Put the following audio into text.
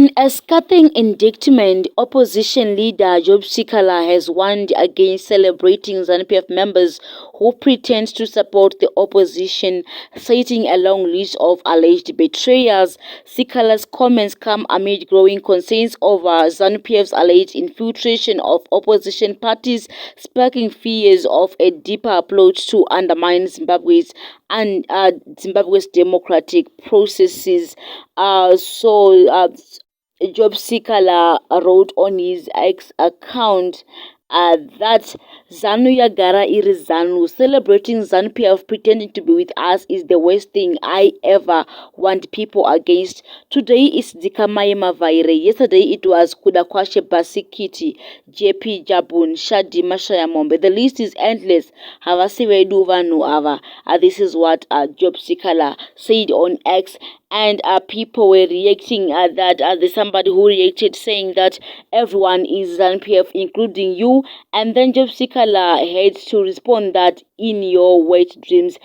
In a scathing indictment, opposition leader Job Sikala has warned against celebrating ZANU-PF members who pretend to support the opposition, citing a long list of alleged betrayals. Sikala's comments come amid growing concerns over ZANU-PF's alleged infiltration of opposition parties, sparking fears of a deeper plot to undermine Zimbabwe's democratic processes. Job Sikala wrote on his X account that ZANU Yagara iri ZANU, celebrating ZANU-PF pretending to be with us is the worst thing I ever warned people against. Today is Dikamaye Mavaire. Yesterday it was Kudakwashe Basikiti, JP Jabun, Shadi Mashaya Mombe. The list is endless. Havasivedu Vanu Ava. This is what Job Sikala said on X. And people were reacting that there's somebody who reacted saying that everyone is ZANU-PF, including you. And then Job Sikala had to respond that in your wet dreams.